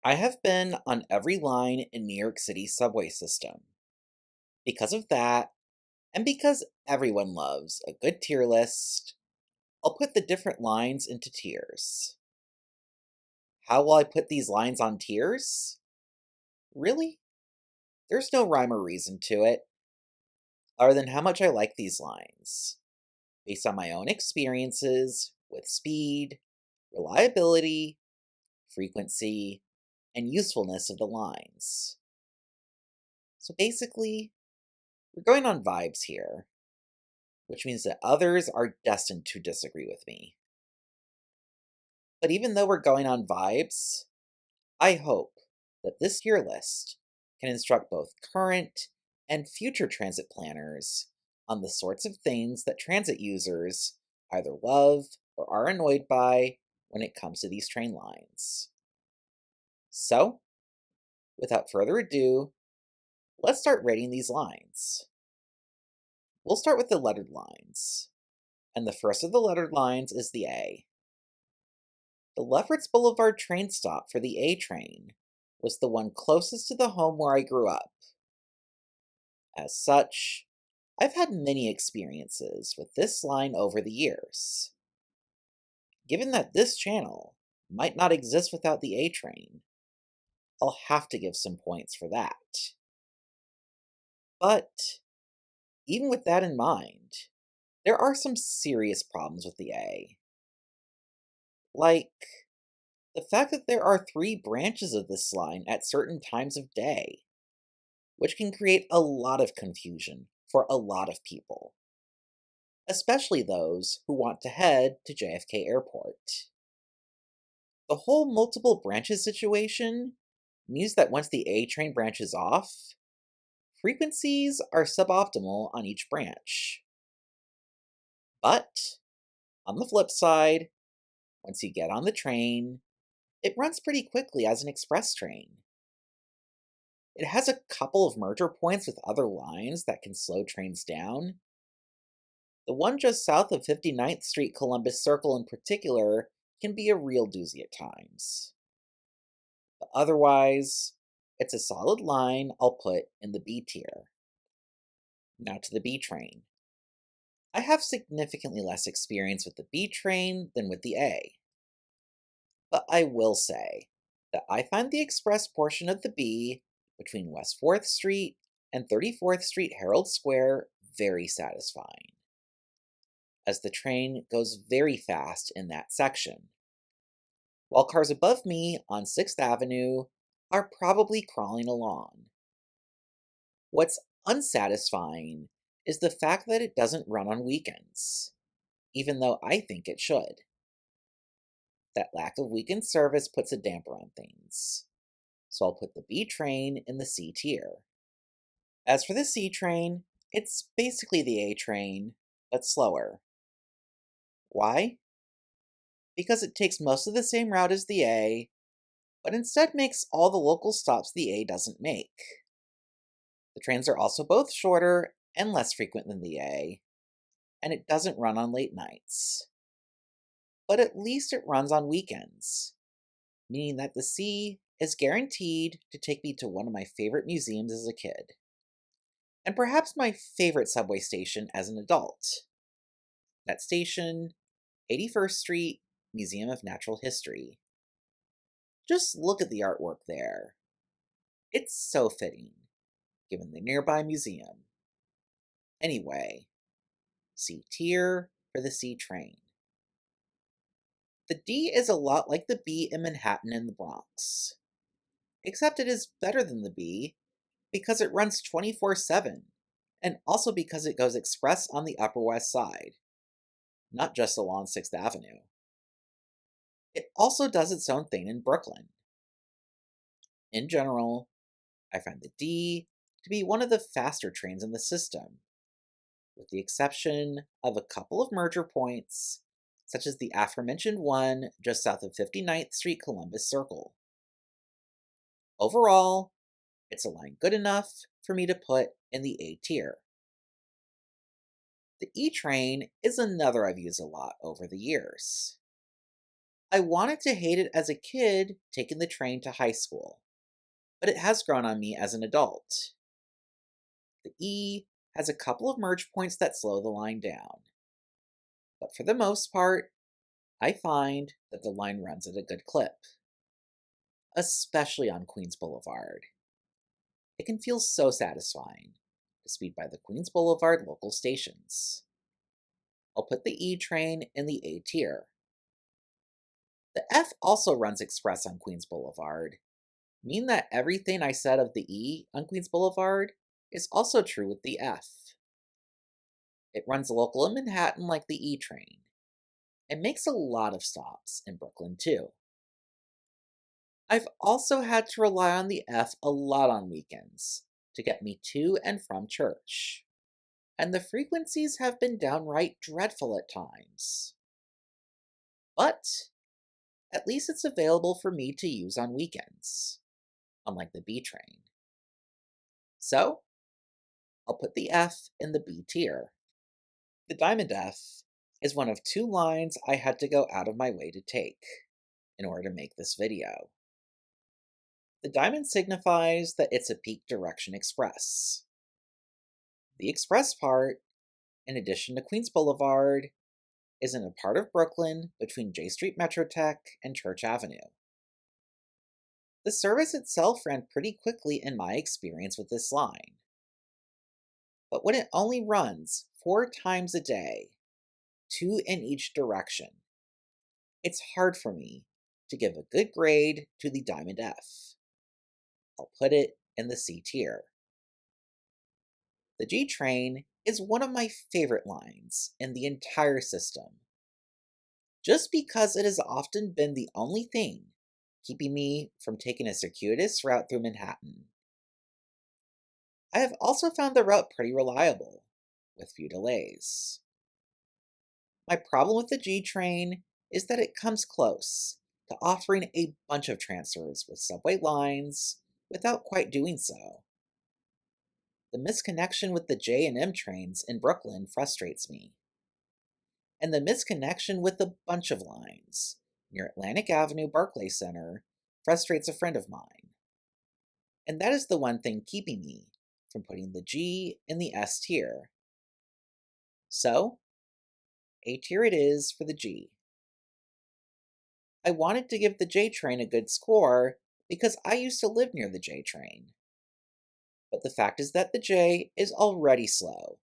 I have been on every line in New York City subway system. Because of that, and because everyone loves a good tier list, I'll put the different lines into tiers. How will I put these lines on tiers? Really? There's no rhyme or reason to it, other than how much I like these lines, based on my own experiences with speed, reliability, frequency, and usefulness of the lines. So basically, we're going on vibes here, which means that others are destined to disagree with me. But even though we're going on vibes, I hope that this tier list can instruct both current and future transit planners on the sorts of things that transit users either love or are annoyed by when it comes to these train lines. So, without further ado, let's start rating these lines. We'll start with the lettered lines, and the first of the lettered lines is the A. The Lefferts Boulevard train stop for the A train was the one closest to the home where I grew up. As such, I've had many experiences with this line over the years. Given that this channel might not exist without the A train, I'll have to give some points for that. But even with that in mind, there are some serious problems with the A. Like, the fact that there are three branches of this line at certain times of day, which can create a lot of confusion for a lot of people, especially those who want to head to JFK Airport. The whole multiple branches situation means that once the A train branches off, frequencies are suboptimal on each branch. But, on the flip side, once you get on the train, it runs pretty quickly as an express train. It has a couple of merger points with other lines that can slow trains down. The one just south of 59th Street Columbus Circle in particular can be a real doozy at times. But otherwise, it's a solid line I'll put in the B tier. Now to the B train. I have significantly less experience with the B train than with the A. But I will say that I find the express portion of the B between West 4th Street and 34th Street Herald Square very satisfying, as the train goes very fast in that section, while cars above me on 6th Avenue are probably crawling along. What's unsatisfying is the fact that it doesn't run on weekends, even though I think it should. That lack of weekend service puts a damper on things, so I'll put the B train in the C tier. As for the C train, it's basically the A train, but slower. Why? Because it takes most of the same route as the A, but instead makes all the local stops the A doesn't make. The trains are also both shorter and less frequent than the A, and it doesn't run on late nights. But at least it runs on weekends, meaning that the C is guaranteed to take me to one of my favorite museums as a kid, and perhaps my favorite subway station as an adult. That station, 81st Street Museum of Natural History. Just look at the artwork there. It's so fitting, given the nearby museum. Anyway, C tier for the C train. The D is a lot like the B in Manhattan and the Bronx, except it is better than the B because it runs 24/7, and also because it goes express on the Upper West Side, not just along 6th Avenue. It also does its own thing in Brooklyn. In general, I find the D to be one of the faster trains in the system, with the exception of a couple of merger points, such as the aforementioned one just south of 59th Street Columbus Circle. Overall, it's a line good enough for me to put in the A tier. The E train is another I've used a lot over the years. I wanted to hate it as a kid taking the train to high school, but it has grown on me as an adult. The E has a couple of merge points that slow the line down, but for the most part, I find that the line runs at a good clip, especially on Queens Boulevard. It can feel so satisfying to speed by the Queens Boulevard local stations. I'll put the E train in the A tier. The F also runs express on Queens Boulevard, meaning that everything I said of the E on Queens Boulevard is also true with the F. It runs local in Manhattan like the E train, and makes a lot of stops in Brooklyn too. I've also had to rely on the F a lot on weekends to get me to and from church, and the frequencies have been downright dreadful at times. But at least it's available for me to use on weekends, unlike the B train. So, I'll put the F in the B tier. The Diamond F is one of two lines I had to go out of my way to take in order to make this video. The diamond signifies that it's a peak direction express. The express part, in addition to Queens Boulevard, is in a part of Brooklyn between J Street Metrotech and Church Avenue. The service itself ran pretty quickly in my experience with this line. But when it only runs 4 times a day, 2 in each direction, it's hard for me to give a good grade to the Diamond F. I'll put it in the C tier. The G train is one of my favorite lines in the entire system, just because it has often been the only thing keeping me from taking a circuitous route through Manhattan. I have also found the route pretty reliable, with few delays. My problem with the G train is that it comes close to offering a bunch of transfers with subway lines without quite doing so. The misconnection with the J and M trains in Brooklyn frustrates me, and the misconnection with a bunch of lines near Atlantic Avenue Barclay Center frustrates a friend of mine. And that is the one thing keeping me from putting the G in the S tier. So, A tier it is for the G. I wanted to give the J train a good score because I used to live near the J train. But the fact is that the J is already slow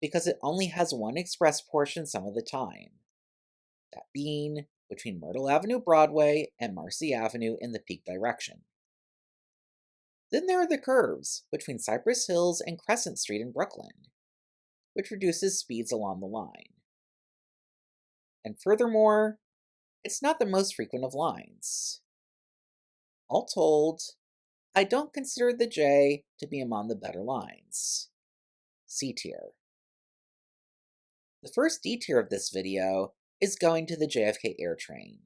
because it only has one express portion some of the time, that being between Myrtle Avenue Broadway and Marcy Avenue in the peak direction. Then there are the curves between Cypress Hills and Crescent Street in Brooklyn, which reduces speeds along the line. And furthermore, it's not the most frequent of lines. All told, I don't consider the J to be among the better lines. C tier. The first D tier of this video is going to the JFK AirTrain,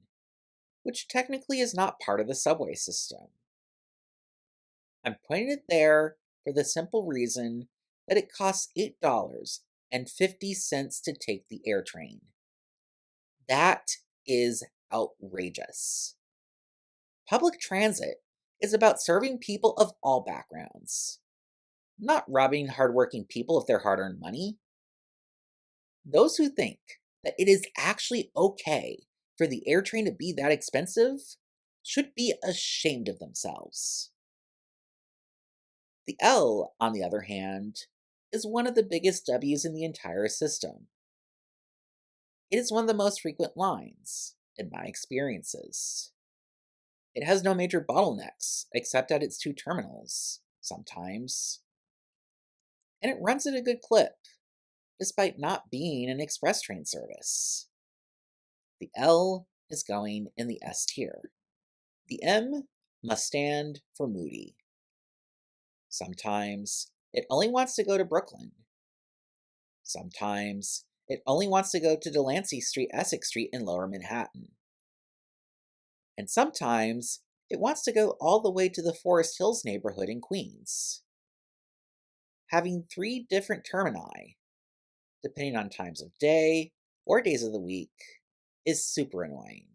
which technically is not part of the subway system. I'm putting it there for the simple reason that it costs $8.50 to take the AirTrain. That is outrageous. Public transit is about serving people of all backgrounds, not robbing hardworking people of their hard-earned money. Those who think that it is actually okay for the AirTrain to be that expensive should be ashamed of themselves. The L, on the other hand, is one of the biggest W's in the entire system. It is one of the most frequent lines, in my experiences. It has no major bottlenecks, except at its 2 terminals, sometimes. And it runs at a good clip, despite not being an express train service. The L is going in the S tier. The M must stand for moody. Sometimes it only wants to go to Brooklyn. Sometimes it only wants to go to Delancey Street, Essex Street in Lower Manhattan. And sometimes it wants to go all the way to the Forest Hills neighborhood in Queens. Having 3 different termini, depending on times of day or days of the week, is super annoying.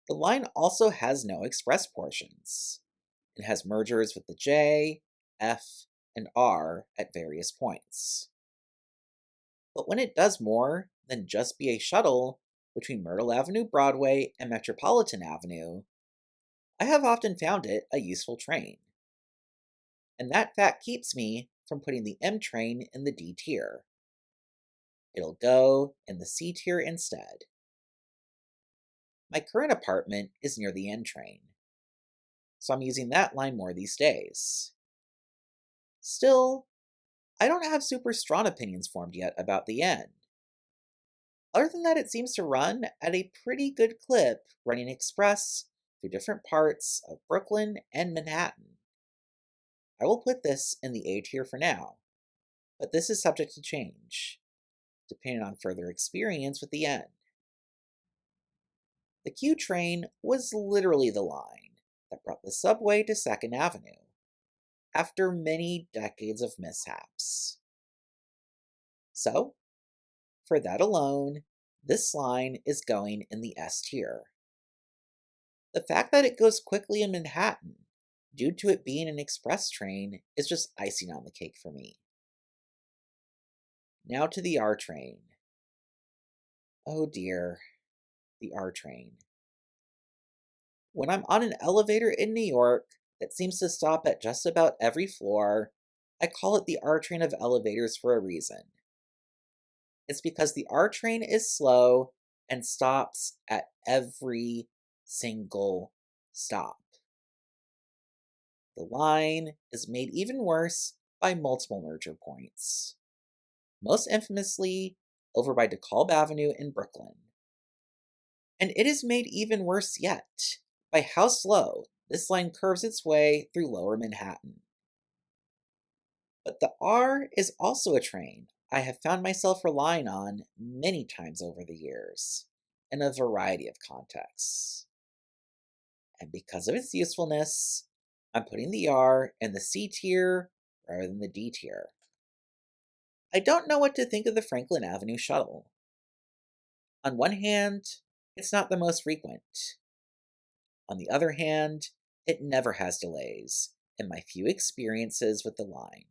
The line also has no express portions. It has mergers with the J, F, and R at various points. But when it does more than just be a shuttle between Myrtle Avenue Broadway and Metropolitan Avenue, I have often found it a useful train. And that fact keeps me from putting the M train in the D tier. It'll go in the C tier instead. My current apartment is near the N train, so I'm using that line more these days. Still, I don't have super strong opinions formed yet about the N. Other than that, it seems to run at a pretty good clip, running express through different parts of Brooklyn and Manhattan. I will put this in the A tier for now, but this is subject to change, depending on further experience with the N. The Q train was literally the line that brought the subway to 2nd Avenue, after many decades of mishaps. So, for that alone, this line is going in the S tier. The fact that it goes quickly in Manhattan, due to it being an express train, is just icing on the cake for me. Now to the R train. Oh dear, the R train. When I'm on an elevator in New York that seems to stop at just about every floor, I call it the R train of elevators for a reason. It's because the R train is slow and stops at every single stop. The line is made even worse by multiple merger points, most infamously over by DeKalb Avenue in Brooklyn. And it is made even worse yet by how slow this line curves its way through lower Manhattan. But the R is also a train I have found myself relying on many times over the years, in a variety of contexts. And because of its usefulness, I'm putting the R in the C tier rather than the D tier. I don't know what to think of the Franklin Avenue shuttle. On one hand, it's not the most frequent. On the other hand, it never has delays in my few experiences with the line.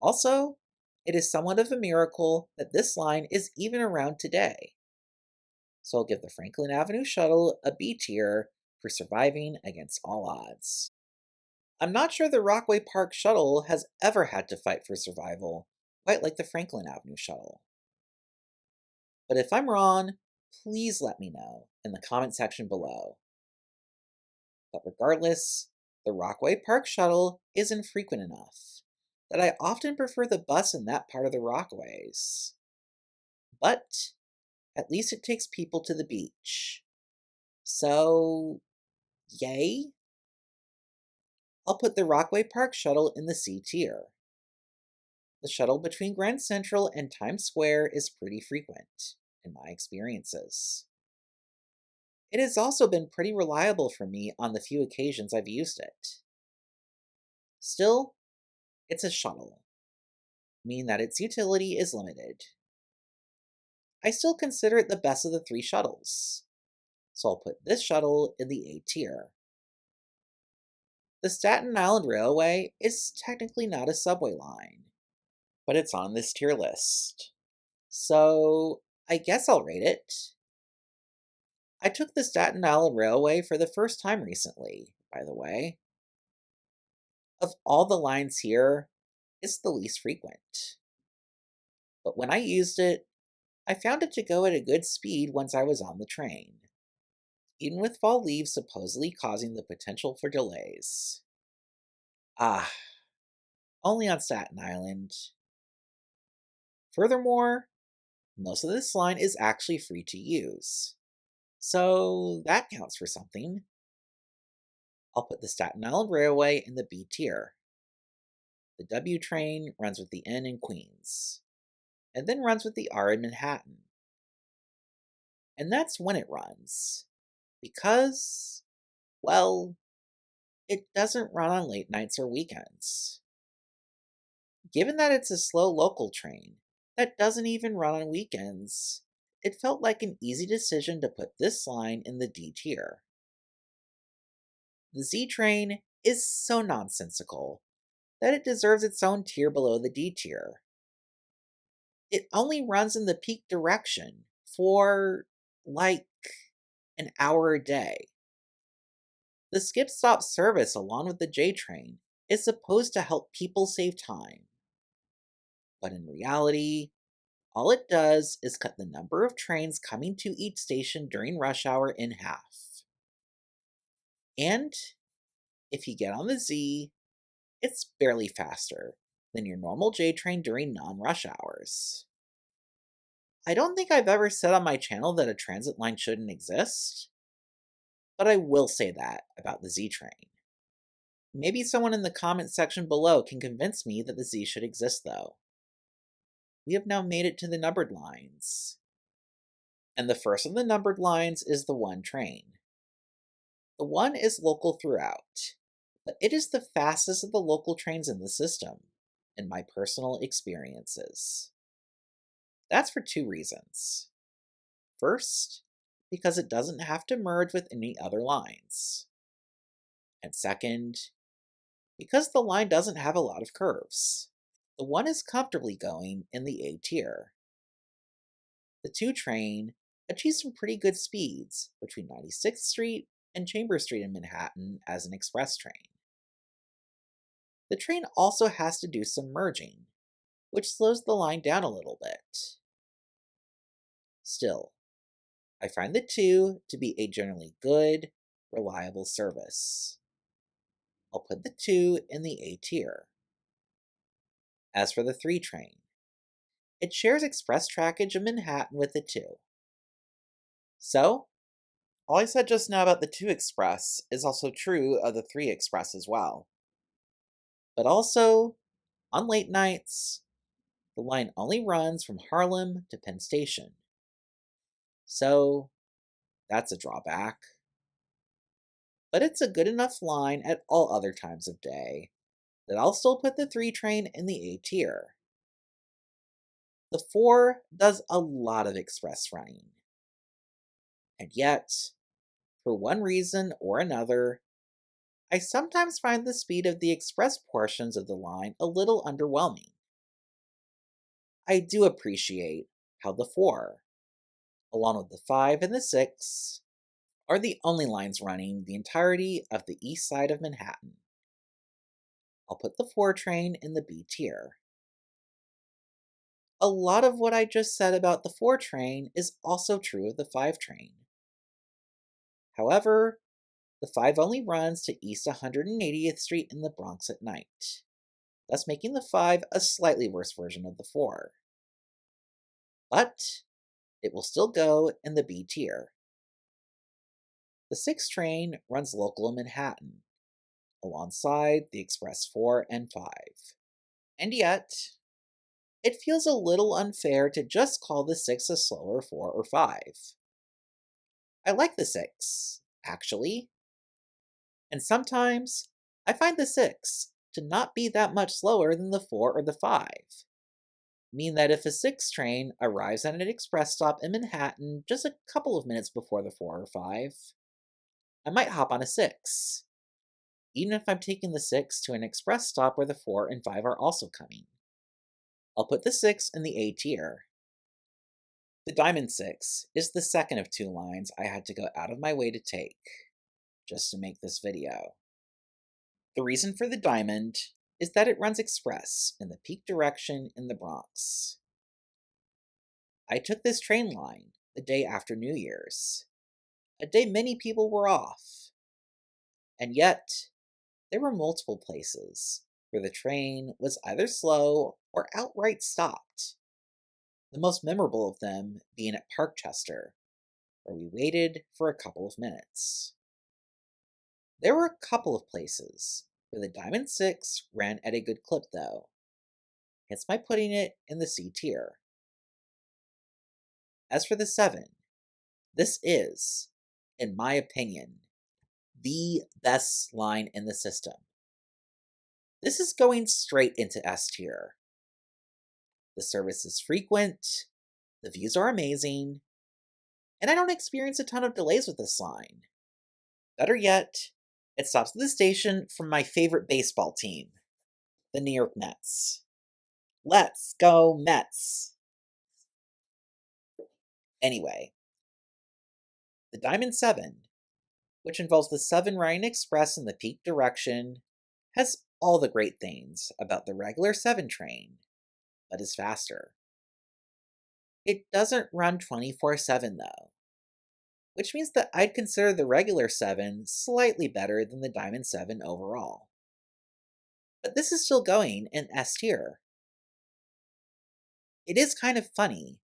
Also, it is somewhat of a miracle that this line is even around today. So I'll give the Franklin Avenue shuttle a B tier for surviving against all odds. I'm not sure the Rockaway Park shuttle has ever had to fight for survival, quite like the Franklin Avenue shuttle. But if I'm wrong, please let me know in the comment section below. But regardless, the Rockaway Park shuttle is infrequent enough that I often prefer the bus in that part of the Rockaways. But at least it takes people to the beach. So, yay? I'll put the Rockaway Park shuttle in the C tier. The shuttle between Grand Central and Times Square is pretty frequent, in my experiences. It has also been pretty reliable for me on the few occasions I've used it. Still, it's a shuttle, meaning that its utility is limited. I still consider it the best of the 3 shuttles, so I'll put this shuttle in the A tier. The Staten Island Railway is technically not a subway line, but it's on this tier list. So I guess I'll rate it. I took the Staten Island Railway for the first time recently, by the way. Of all the lines here, it's the least frequent. But when I used it, I found it to go at a good speed once I was on the train, even with fall leaves supposedly causing the potential for delays. Ah, only on Staten Island. Furthermore, most of this line is actually free to use, so that counts for something. I'll put the Staten Island Railway in the B tier. The W train runs with the N in Queens, and then runs with the R in Manhattan. And that's when it runs, because, well, it doesn't run on late nights or weekends. Given that it's a slow local train that doesn't even run on weekends, it felt like an easy decision to put this line in the D tier. The Z train is so nonsensical that it deserves its own tier below the D tier. It only runs in the peak direction for, like, an hour a day. The skip stop service, along with the J train, is supposed to help people save time. But in reality, all it does is cut the number of trains coming to each station during rush hour in half. And if you get on the Z, it's barely faster than your normal J train during non rush hours. I don't think I've ever said on my channel that a transit line shouldn't exist, but I will say that about the Z train. Maybe someone in the comments section below can convince me that the Z should exist, though. We have now made it to the numbered lines. And the first of the numbered lines is the 1 train. The 1 is local throughout, but it is the fastest of the local trains in the system, in my personal experiences. That's for 2 reasons. First, because it doesn't have to merge with any other lines. And second, because the line doesn't have a lot of curves. The 1 is comfortably going in the A tier. The 2 train achieves some pretty good speeds between 96th Street and Chambers Street in Manhattan as an express train. The train also has to do some merging, which slows the line down a little bit. Still, I find the 2 to be a generally good, reliable service. I'll put the 2 in the A tier. As for the 3 train, it shares express trackage in Manhattan with the 2. So, all I said just now about the 2 Express is also true of the 3 Express as well. But also, on late nights, the line only runs from Harlem to Penn Station. So, that's a drawback. But it's a good enough line at all other times of day that I'll still put the 3 train in the A tier. The 4 does a lot of express running. And yet, for one reason or another, I sometimes find the speed of the express portions of the line a little underwhelming. I do appreciate how the 4, along with the 5 and the 6, are the only lines running the entirety of the east side of Manhattan. I'll put the 4 train in the B tier. A lot of what I just said about the 4 train is also true of the 5 train. However, the 5 only runs to East 180th Street in the Bronx at night, thus making the 5 a slightly worse version of the 4. But it will still go in the B tier. The 6 train runs local in Manhattan, alongside the Express 4 and 5. And yet, it feels a little unfair to just call the 6 a slower 4 or 5. I like the 6, actually. And sometimes, I find the 6 to not be that much slower than the 4 or the 5. Mean that if a 6 train arrives at an express stop in Manhattan just a couple of minutes before the 4 or 5, I might hop on a 6, even if I'm taking the 6 to an express stop where the 4 and 5 are also coming. I'll put the 6 in the A tier. The Diamond 6 is the second of 2 lines I had to go out of my way to take, just to make this video. The reason for the Diamond is that it runs express in the peak direction in the Bronx. I took this train line the day after New Year's, a day many people were off. And yet, there were multiple places where the train was either slow or outright stopped. The most memorable of them being at Parkchester, where we waited for a couple of minutes. There were a couple of places where the Diamond 6 ran at a good clip, though, hence my putting it in the C tier. As for the 7, this is, in my opinion, the best line in the system. This is going straight into S tier. The service is frequent, the views are amazing, and I don't experience a ton of delays with this line. Better yet, it stops at the station from my favorite baseball team, the New York Mets. Let's go Mets! Anyway, the Diamond 7, which involves the 7 riding express in the peak direction, has all the great things about the regular 7 train, but is faster. It doesn't run 24/7 though, which means that I'd consider the regular 7 slightly better than the Diamond 7 overall. But this is still going in S tier. It is kind of funny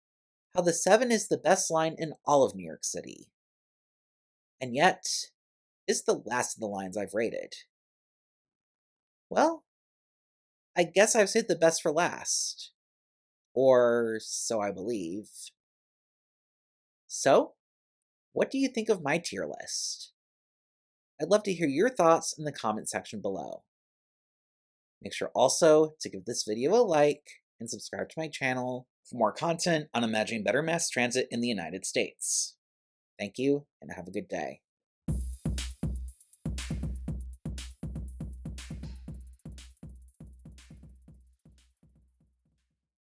how the 7 is the best line in all of New York City, and yet is the last of the lines I've rated. Well, I guess I've saved the best for last. Or so I believe. So, what do you think of my tier list? I'd love to hear your thoughts in the comment section below. Make sure also to give this video a like and subscribe to my channel for more content on imagining better mass transit in the United States. Thank you, and have a good day.